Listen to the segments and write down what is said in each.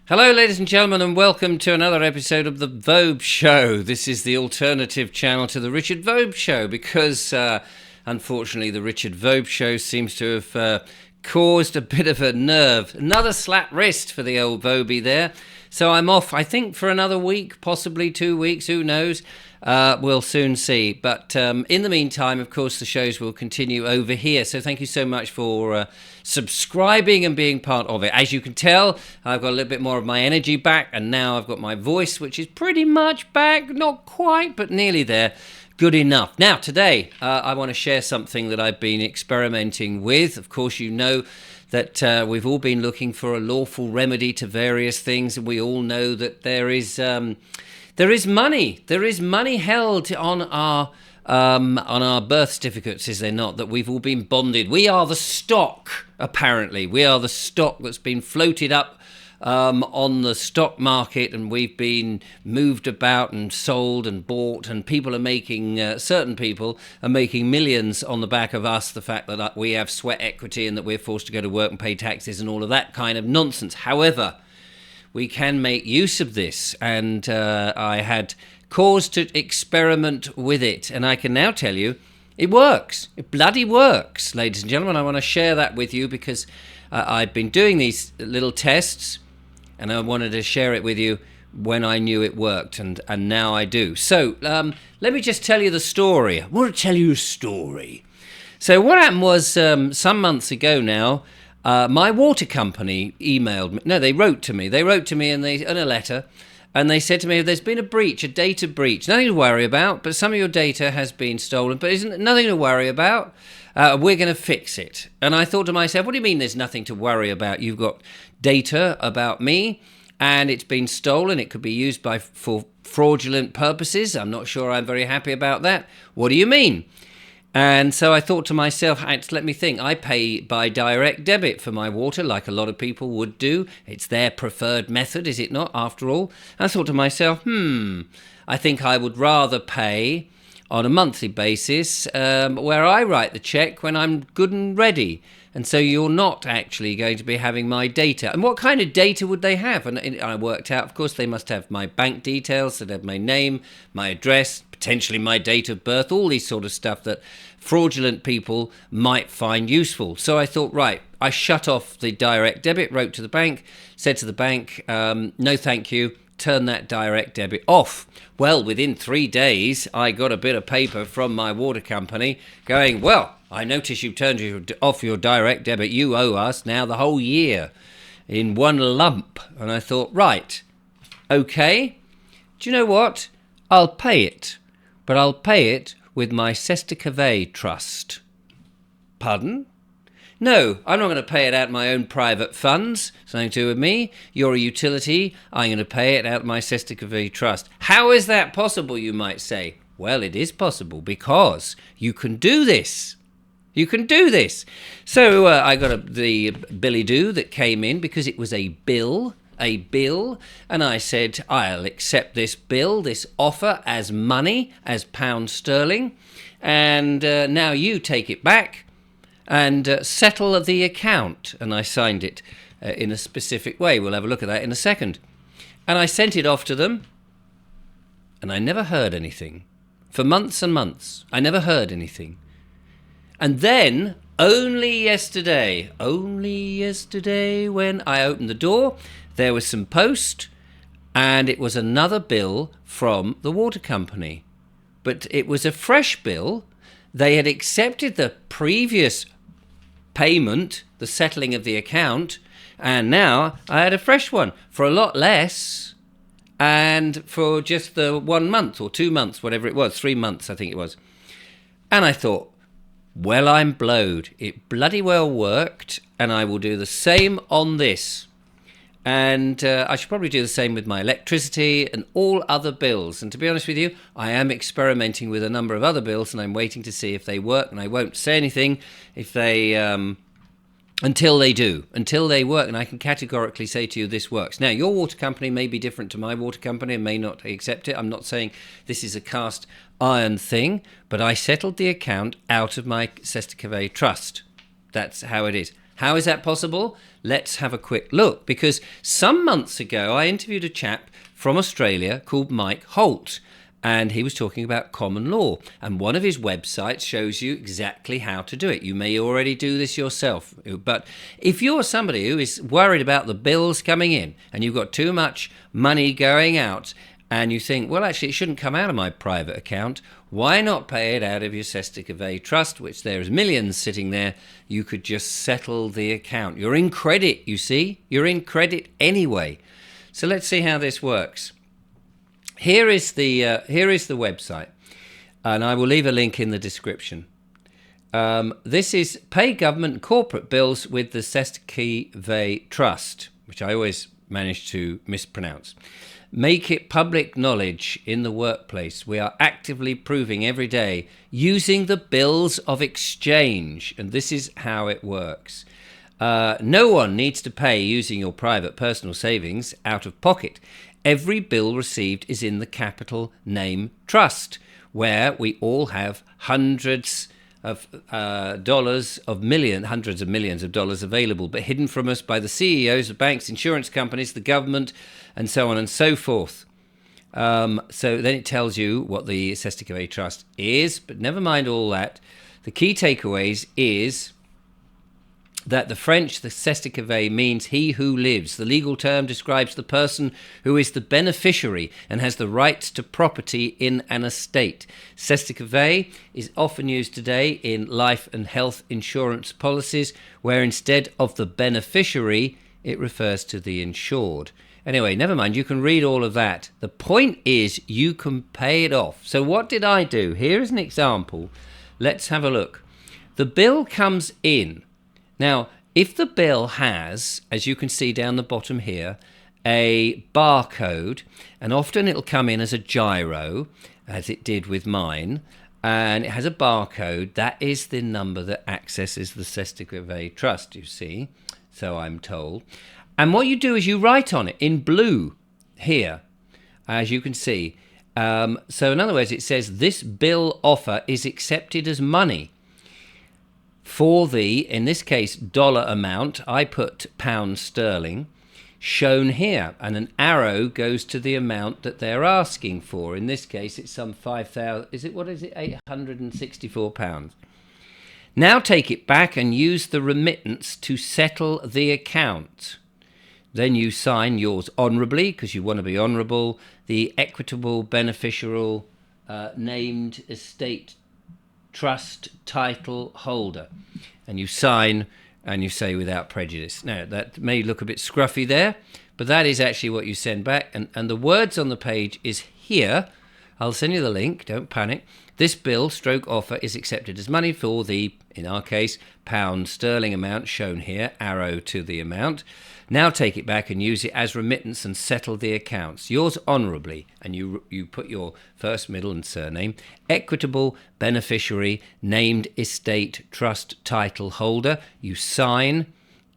Hello, ladies and gentlemen, and welcome to another episode of the Vobes Show. This is the alternative channel to the Richard Vobes Show because, unfortunately, the Richard Vobes Show seems to have caused a bit of another slap wrist for the old Vobie there. So I'm off, I think, for another week, possibly 2 weeks, who knows. We'll soon see. But in the meantime, of course, the shows will continue over here. So thank you so much for subscribing and being part of it. As you can tell, I've got a little bit more of my energy back, and now I've got my voice, which is pretty much back. Not quite, but nearly there. Good enough. Now, today, I want to share something that I've been experimenting with. Of course, you know that we've all been looking for a lawful remedy to various things, and we all know that there is money. There is money held on our birth certificates, is there not? That we've all been bonded. We are the stock, apparently. We are the stock that's been floated up on the stock market, and we've been moved about and sold and bought, and people are making, certain people are making millions on the back of us, the fact that we have sweat equity and that we're forced to go to work and pay taxes and all of that kind of nonsense. However, we can make use of this, and I had cause to experiment with it, and I can now tell you it works. It bloody works, ladies and gentlemen. I want to share that with you because I've been doing these little tests, and I wanted to share it with you when I knew it worked, and now I do. So let me just tell you the story. I want to tell you a story. So what happened was some months ago now, my water company emailed me. No, they wrote to me. They wrote to me in a letter, and they said to me, there's been a breach, a data breach. Nothing to worry about, but some of your data has been stolen, but isn't nothing to worry about. We're going to fix it. And I thought to myself, what do you mean there's nothing to worry about? You've got data about me, and it's been stolen. It could be used for fraudulent purposes. I'm not sure I'm very happy about that. What do you mean? And so I thought to myself, let me think. I pay by direct debit for my water, like a lot of people would do. It's their preferred method, is it not, after all? And I thought to myself, I think I would rather pay on a monthly basis where I write the check when I'm good and ready. And so you're not actually going to be having my data. And what kind of data would they have? And I worked out, of course, they must have my bank details, they'd have my name, my address, potentially my date of birth, all these sort of stuff that fraudulent people might find useful. So I thought, right, I shut off the direct debit, wrote to the bank, said to the bank, no thank you, turn that direct debit off. Well, within 3 days, I got a bit of paper from my water company going, well, I notice you've turned off your direct debit. You owe us now the whole year in one lump. And I thought, right, okay, do you know what? I'll pay it, but I'll pay it with my Sestacave trust. Pardon? No, I'm not going to pay it out of my own private funds. Something to do with me. You're a utility. I'm going to pay it out of my Sestacave trust. How is that possible, you might say? Well, it is possible because you can do this. You can do this. So I got the billy-do that came in because it was a bill, and I said, I'll accept this bill, this offer as money, as pound sterling, and now you take it back and settle the account. And I signed it in a specific way. We'll have a look at that in a second. And I sent it off to them, and I never heard anything. For months and months, I never heard anything. And then, only yesterday, when I opened the door, there was some post, and it was another bill from the water company. But it was a fresh bill. They had accepted the previous payment, the settling of the account, and now I had a fresh one for a lot less, and for just the 1 month or 2 months, whatever it was, 3 months I think it was. And I thought, well, I'm blowed. It bloody well worked, and I will do the same on this. And I should probably do the same with my electricity and all other bills. And to be honest with you, I am experimenting with a number of other bills, and I'm waiting to see if they work. And I won't say anything if they until they do, until they work. And I can categorically say to you, this works. Now, your water company may be different to my water company and may not accept it. I'm not saying this is a cast iron thing, but I settled the account out of my Sestacave trust. That's how it is. How is that possible? Let's have a quick look, because some months ago I interviewed a chap from Australia called Mike Holt, and he was talking about common law, and one of his websites shows you exactly how to do it. You may already do this yourself, but if you're somebody who is worried about the bills coming in and you've got too much money going out and you think, well, actually, it shouldn't come out of my private account, why not pay it out of your Sesticave trust, which there's millions sitting there? You could just settle the account. You're in credit, you see? You're in credit anyway. So let's see how this works. Here is the website, and I will leave a link in the description. This is pay government and corporate bills with the Sesticave Trust, which I always manage to mispronounce. Make it public knowledge in the workplace. We are actively proving every day using the bills of exchange, and this is how it works. No one needs to pay using your private personal savings out of pocket. Every bill received is in the capital name trust, where we all have hundreds of millions of dollars available, but hidden from us by the CEOs of banks, insurance companies, the government, and so on and so forth. So then it tells you what the Sesticave Trust is, but never mind all that. The key takeaways is that the French, the Sesticave, means he who lives. The legal term describes the person who is the beneficiary and has the rights to property in an estate. Sesticave is often used today in life and health insurance policies, where instead of the beneficiary, it refers to the insured. Anyway, never mind, you can read all of that. The point is you can pay it off. So what did I do? Here is an example. Let's have a look. The bill comes in. Now, if the bill has, as you can see down the bottom here, a barcode, and often it'll come in as a gyro, as it did with mine, and it has a barcode, that is the number that accesses the Sesticave Trust, you see, so I'm told. And what you do is you write on it in blue here, as you can see. So in other words, it says this bill offer is accepted as money. For the, in this case, dollar amount, I put pound sterling, shown here. And an arrow goes to the amount that they're asking for. In this case, it's some 5,000, what is it, 864 pounds. Now take it back and use the remittance to settle the account. Then you sign yours honourably, because you want to be honourable, the equitable beneficial named estate trust title holder, and you sign and you say without prejudice. Now that may look a bit scruffy there, but that is actually what you send back, and the words on the page is here. I'll send you the link, don't panic. This bill stroke offer is accepted as money for the, in our case, pound sterling amount shown here, arrow to the amount. Now take it back and use it as remittance and settle the accounts. Yours honourably, and you put your first, middle and surname. Equitable beneficiary, named estate trust title holder. You sign,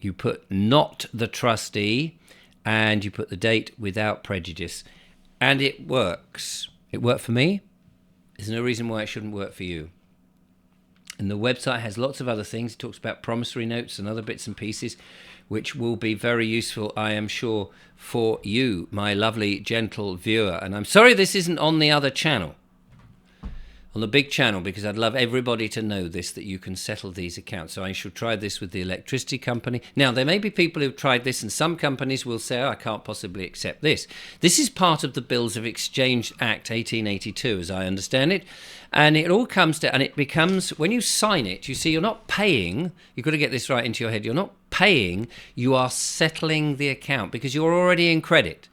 you put not the trustee, and you put the date without prejudice. And it works. It worked for me. There's no reason why it shouldn't work for you. And the website has lots of other things. It talks about promissory notes and other bits and pieces, which will be very useful, I am sure, for you, my lovely, gentle viewer. And I'm sorry this isn't on the other channel, on the big channel, because I'd love everybody to know this, that you can settle these accounts. So I should try this with the electricity company. Now, there may be people who've tried this, and some companies will say, oh, I can't possibly accept this. This is part of the Bills of Exchange Act 1882, as I understand it. And it all comes to, and it becomes, when you sign it, you see, you're not paying. You've got to get this right into your head. You're not paying, you are settling the account, because you're already in credit.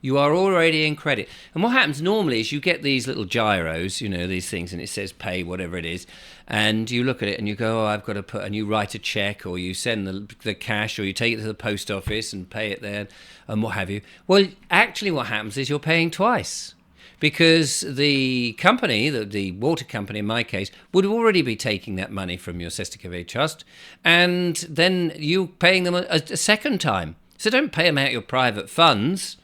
You are already in credit. And what happens normally is you get these little gyros, you know, these things, and it says pay whatever it is, and you look at it and you go, oh, I've got to put, and you write a check, or you send the cash, or you take it to the post office and pay it there, and what have you. Well, actually what happens is you're paying twice, because the company, the water company in my case, would already be taking that money from your Sesticave Trust, and then you paying them a second time. So don't pay them out your private funds.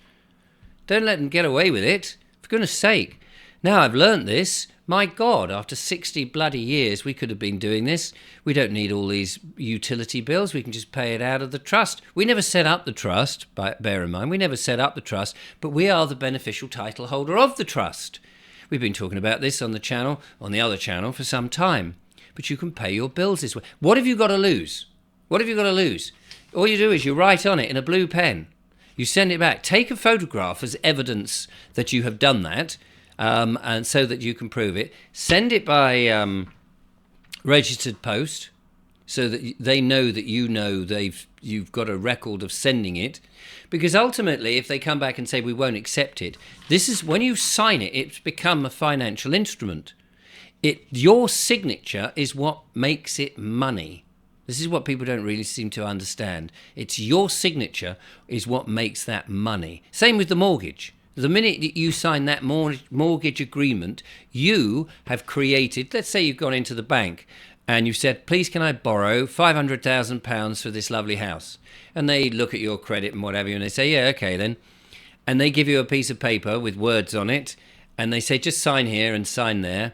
Don't let them get away with it, for goodness sake. Now, I've learnt this. My God, after 60 bloody years, we could have been doing this. We don't need all these utility bills. We can just pay it out of the trust. We never set up the trust, bear in mind, we never set up the trust, but we are the beneficial title holder of the trust. We've been talking about this on the channel, on the other channel, for some time. But you can pay your bills this way. What have you got to lose? What have you got to lose? All you do is you write on it in a blue pen. You send it back. Take a photograph as evidence that you have done that, and so that you can prove it. Send it by registered post, so that they know that you've got a record of sending it. Because ultimately, if they come back and say we won't accept it, this is when you sign it, it's become a financial instrument. Your signature is what makes it money. This is what people don't really seem to understand. It's your signature is what makes that money. Same with the mortgage. The minute that you sign that mortgage agreement, you have created, let's say you've gone into the bank and you've said, please can I borrow £500,000 for this lovely house? And they look at your credit and whatever, and they say, yeah, okay then. And they give you a piece of paper with words on it, and they say, just sign here and sign there,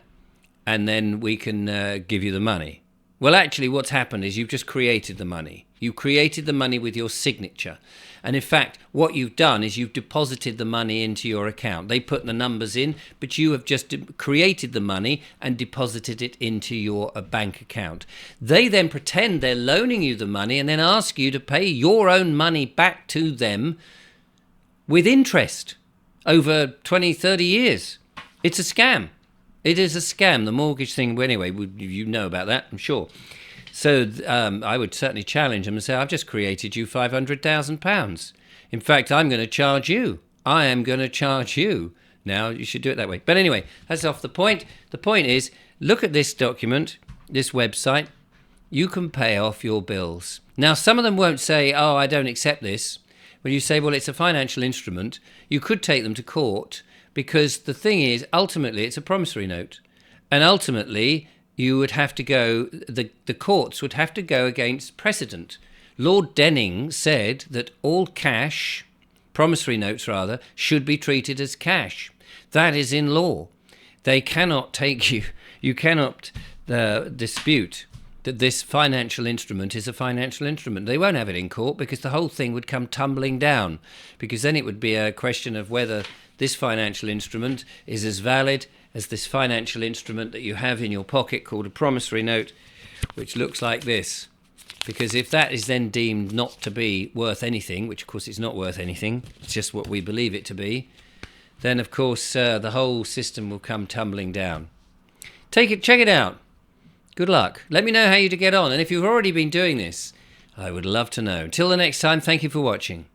and then we can give you the money. Well, actually, what's happened is you've just created the money. You created the money with your signature. And in fact, what you've done is you've deposited the money into your account. They put the numbers in, but you have just created the money and deposited it into your bank account. They then pretend they're loaning you the money and then ask you to pay your own money back to them with interest over 20, 30 years. It's a scam. It is a scam, the mortgage thing. Well, anyway, you know about that, I'm sure. So I would certainly challenge them and say, I've just created you £500,000. In fact, I'm going to charge you. I am going to charge you. Now, you should do it that way. But anyway, that's off the point. The point is, look at this document, this website. You can pay off your bills. Now, some of them won't say, oh, I don't accept this. When you say, well, it's a financial instrument, you could take them to court. Because the thing is, ultimately, it's a promissory note. And ultimately, you would have to go, the courts would have to go against precedent. Lord Denning said that all cash, promissory notes rather, should be treated as cash. That is in law. They cannot take you cannot dispute that this financial instrument is a financial instrument. They won't have it in court because the whole thing would come tumbling down. Because then it would be a question of whether this financial instrument is as valid as this financial instrument that you have in your pocket called a promissory note, which looks like this. Because if that is then deemed not to be worth anything, which of course it's not worth anything, it's just what we believe it to be, then of course the whole system will come tumbling down. Check it out. Good luck. Let me know how you get on, and if you've already been doing this, I would love to know. Until the next time, thank you for watching.